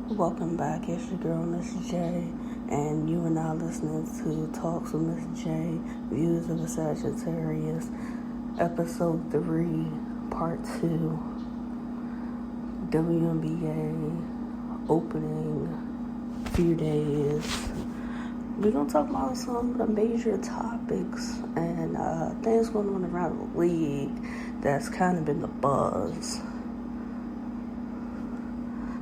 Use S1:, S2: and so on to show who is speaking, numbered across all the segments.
S1: Welcome back. It's your girl, Miss J, and you are now listening to Talks with Miss J, Views of a Sagittarius, Episode 3, Part 2, WNBA, opening few days. We're going to talk about some of the major topics and things going on around the league that's kind of been the buzz.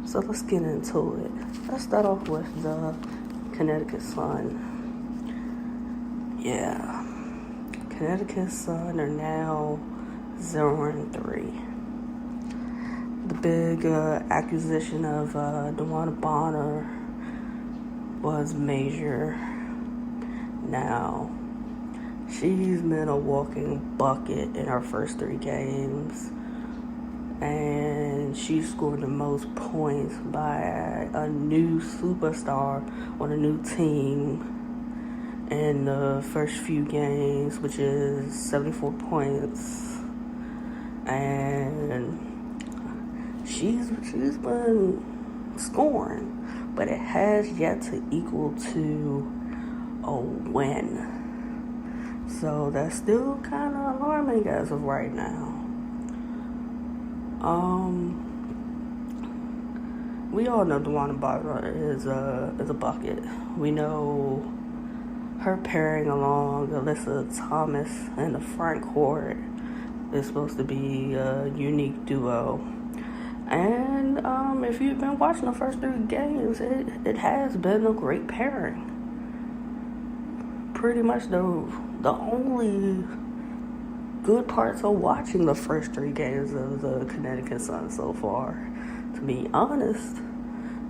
S1: So let's get into it. Let's start off with the Connecticut Sun. Yeah. Connecticut Sun are now 0-3. The big acquisition of DeWanna Bonner was major. Now, she's been a walking bucket in her first 3 games. And she scored the most points by a new superstar on a new team in the first few games, which is 74 points. And she's been scoring, but it has yet to equal to a win. So that's still kind of alarming as of right now. We all know DeWanna Bonner is a bucket. We know her pairing along Alyssa Thomas in the front court is supposed to be a unique duo. And if you've been watching the first 3 games, it has been a great pairing. Pretty much the only good parts of watching the first 3 games of the Connecticut Sun so far, to be honest,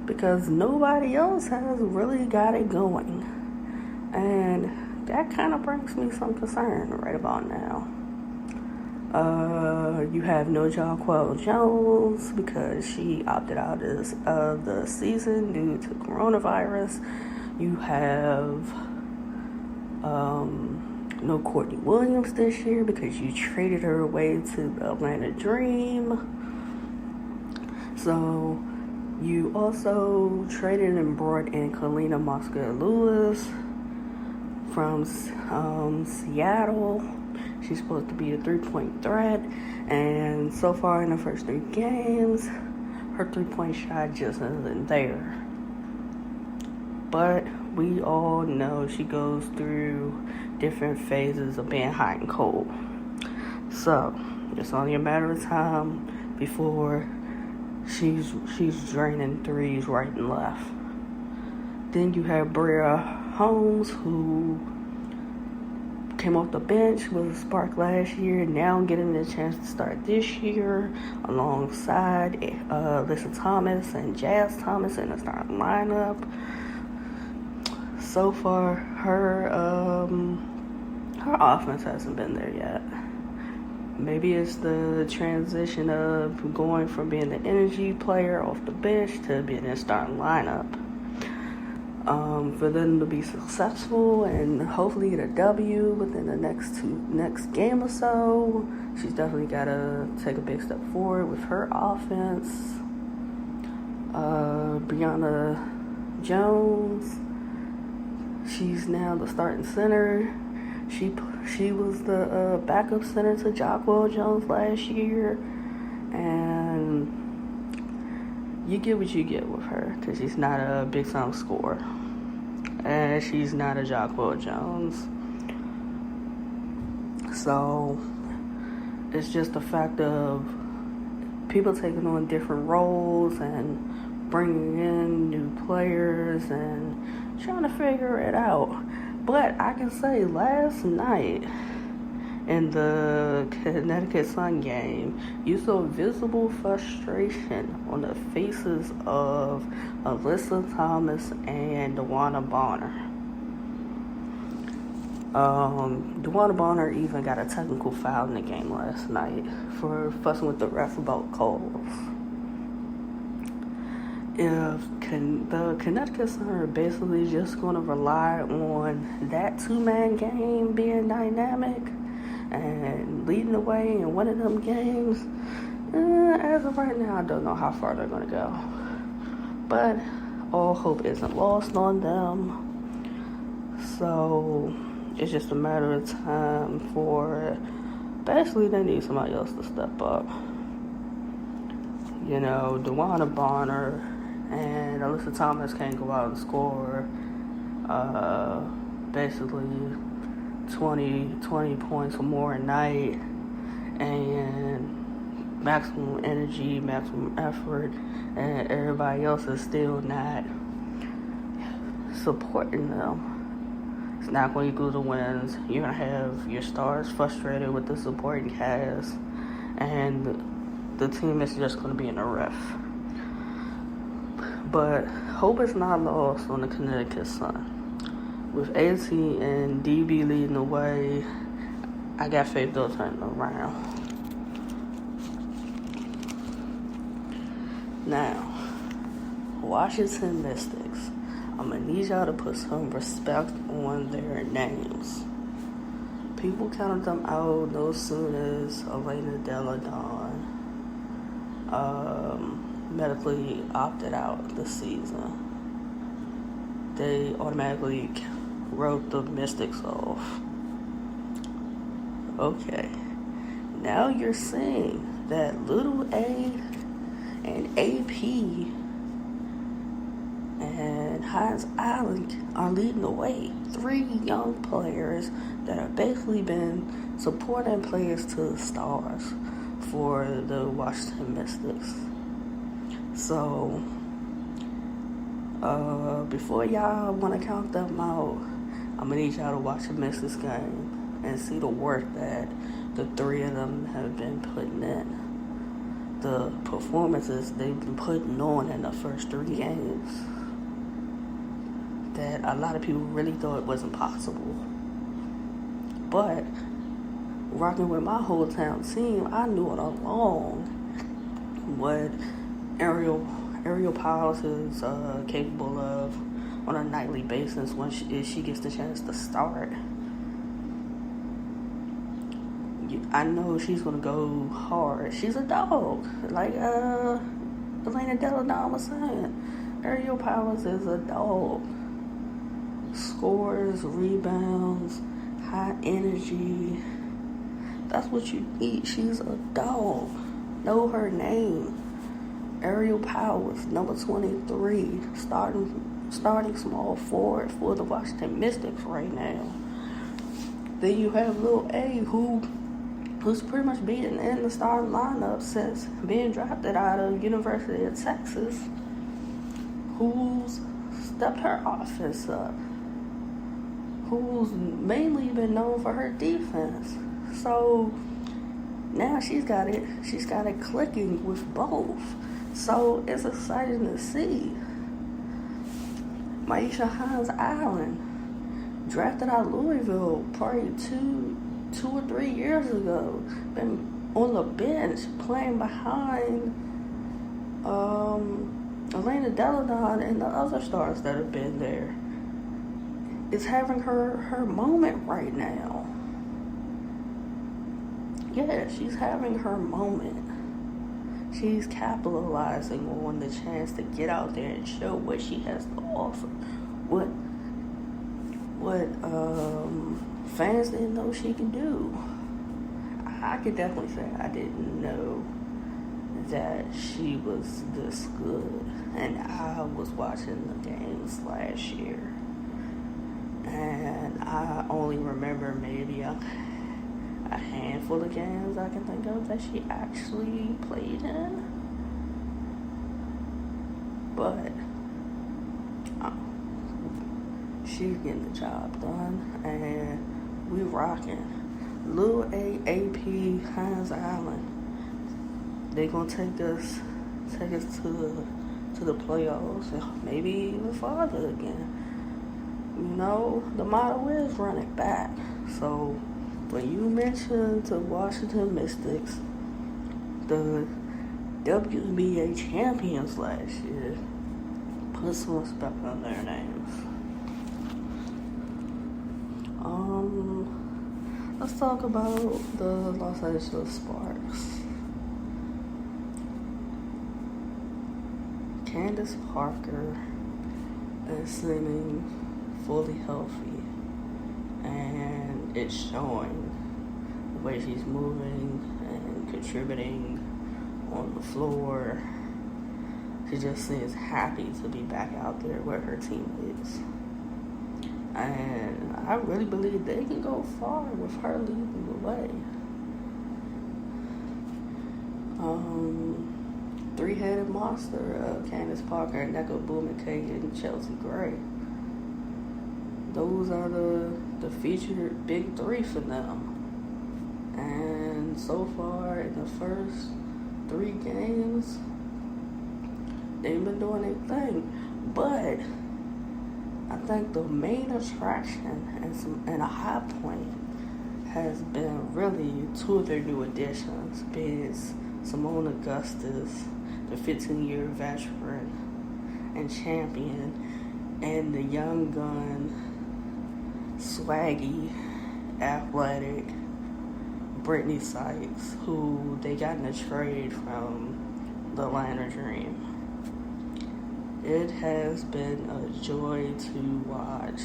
S1: because nobody else has really got it going. And that kind of brings me some concern right about now. You have no Jonquel Jones because she opted out of the season due to coronavirus. You have no Courtney Williams this year because you traded her away to the Atlanta Dream. So you also traded and brought in Kalina Mosqueda-Lewis from Seattle. She's supposed to be a 3-point threat, and so far in the first 3 games, her 3-point shot just isn't there. But we all know she goes through different phases of being hot and cold. So it's only a matter of time before she's draining threes right and left. Then you have Bria Holmes, who came off the bench, was a spark last year, now getting the chance to start this year alongside Alyssa Thomas and Jazz Thomas in the starting lineup. So far, her offense hasn't been there yet. Maybe it's the transition of going from being the energy player off the bench to being in the starting lineup. For them to be successful and hopefully get a W within the next game or so, she's definitely got to take a big step forward with her offense. Brianna Jones, she's now the starting center. She was the backup center to Jonquel Jones last year, and you get what you get with her because she's not a big time scorer, and she's not a Jonquel Jones. So it's just a fact of people taking on different roles and bringing in new players and trying to figure it out. But I can say last night in the Connecticut Sun game, you saw visible frustration on the faces of Alyssa Thomas and DeWanna Bonner. DeWanna Bonner even got a technical foul in the game last night for fussing with the ref about calls. If the Connecticut Sun are basically just going to rely on that 2-man game being dynamic and leading the way in one of them games, as of right now, I don't know how far they're going to go. But all hope isn't lost on them. So it's just a matter of time for, basically, they need somebody else to step up. You know, DeWanna Bonner and Alyssa Thomas can't go out and score basically 20 points or more a night and maximum energy, maximum effort, and everybody else is still not supporting them. It's not going to equal the wins. You're going to have your stars frustrated with the supporting cast, and the team is just going to be in a ref. But hope is not lost on the Connecticut Sun. With AT and DB leading the way, I got faith they'll turn it around. Now, Washington Mystics. I'm going to need y'all to put some respect on their names. People counted them out no sooner as Elena Delle Donne medically opted out this season. They automatically wrote the Mystics off. Okay. Now you're saying that Little A and AP and Hines Island are leading the way. 3 young players that have basically been supporting players to the stars for the Washington Mystics. So, before y'all want to count them out, I'm going to need y'all to watch the Mystics game and see the work that the 3 of them have been putting in. The performances they've been putting on in the first 3 games that a lot of people really thought wasn't possible. But rocking with my whole town team, I knew it all along what Ariel Powers is capable of on a nightly basis when she gets the chance to start. I know she's gonna go hard. She's a dog, like Elena Delle Donne was saying. Ariel Powers is a dog. Scores, rebounds, high energy. That's what you need. She's a dog. Know her name. Ariel Powers, number 23, starting small forward for the Washington Mystics right now. Then you have Lil A, who's pretty much been in the starting lineup since being drafted out of University of Texas, who's stepped her offense up, who's mainly been known for her defense. So now she's got it clicking with both. So it's exciting to see. Maisha Hines Island, drafted out of Louisville probably two or 3 years ago, been on the bench playing behind Elena Delle Donne and the other stars that have been there, is having her moment right now. Yeah, she's having her moment. She's capitalizing on the chance to get out there and show what she has to offer. What fans didn't know she could do. I could definitely say I didn't know that she was this good. And I was watching the games last year, and I only remember maybe a handful of games I can think of that she actually played in. But she's getting the job done, and we rocking. Lil A, AP, Hines Island, they gonna take us to the playoffs, and maybe even farther again. You know, the motto is run it back. So when you mentioned the Washington Mystics, the WNBA champions last year, put some respect on their names. Let's talk about the Los Angeles Sparks. Candace Parker is seeming fully healthy, and it's showing the way she's moving and contributing on the floor. She just seems happy to be back out there where her teammates. And I really believe they can go far with her leading the way. Three-headed monster of Candace Parker, Nneka Bumike, and Chelsea Gray. Those are the featured big three for them. And so far in the first 3 games, they've been doing their thing. But I think the main attraction and a high point has been really 2 of their new additions, being Simone Augustus, the 15-year veteran and champion, and the young gun, swaggy, athletic Brittany Sykes, who they got in a trade from the Atlanta Dream. It has been a joy to watch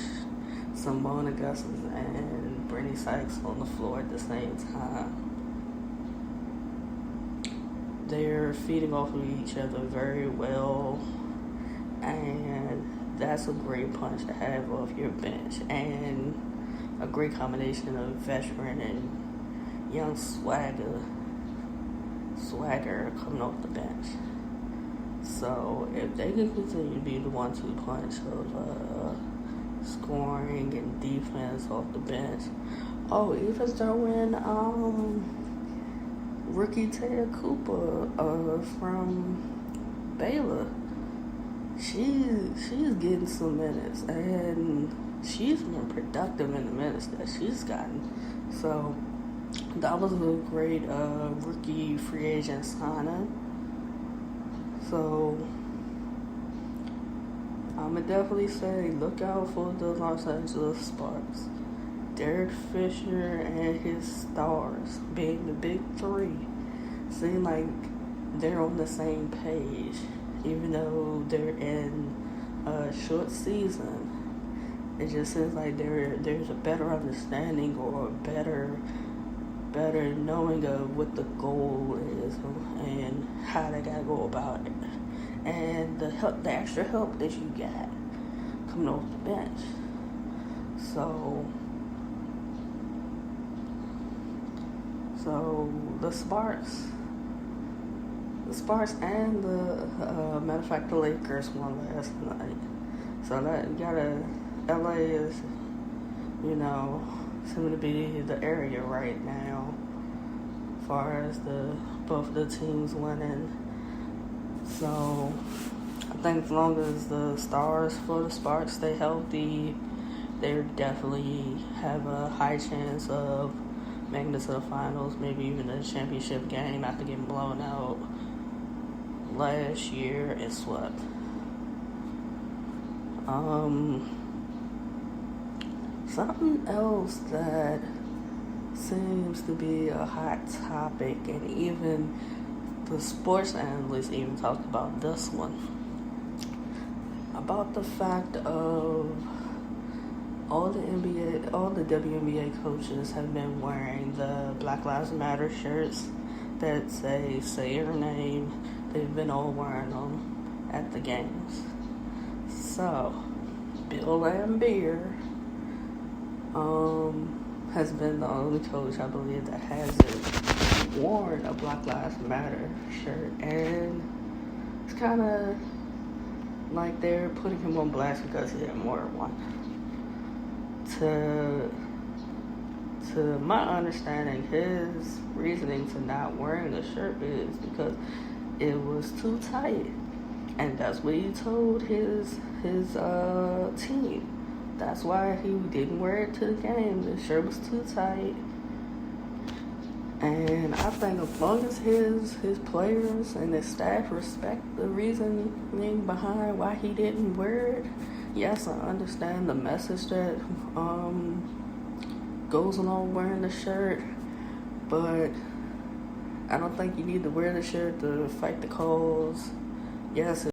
S1: Simone Augustus and Brittany Sykes on the floor at the same time. They're feeding off of each other very well, and that's a great punch to have off your bench, and a great combination of veteran and young swagger coming off the bench. So if they can continue to be the 1-2 punch of scoring and defense off the bench, even throwing rookie Taya Cooper from Baylor. She's getting some minutes, and she's been productive in the minutes that she's gotten. So that was a great rookie free agent signing. So I'm going to definitely say look out for the Los Angeles Sparks. Derek Fisher and his stars, being the big three, seem like they're on the same page, even though they're in a short season. It just seems like there's a better understanding or a better knowing of what the goal is and how they gotta go about it, and the extra help that you got coming off the bench. So the Sparks and the matter of fact the Lakers won last night. So that LA is, seeming to be the area right now as far as both of the teams winning. So I think as long as the stars for the Sparks stay healthy, they definitely have a high chance of making it to the finals, maybe even the championship game after getting blown out last year and swept. Something else that seems to be a hot topic, and even the sports analysts even talked about this one, about the fact of all the WNBA coaches have been wearing the Black Lives Matter shirts that say your name. They've been all wearing them at the games. So, Bill Laimbeer has been the only coach, I believe, that hasn't worn a Black Lives Matter shirt, and it's kind of like they're putting him on blast because he didn't wear one. To my understanding, his reasoning for not wearing the shirt is because it was too tight, and that's what he told his team. That's why he didn't wear it to the game. The shirt was too tight. And I think as long as his players and his staff respect the reasoning behind why he didn't wear it, yes, I understand the message that goes along wearing the shirt, but I don't think you need to wear the shirt to fight the cause. Yes,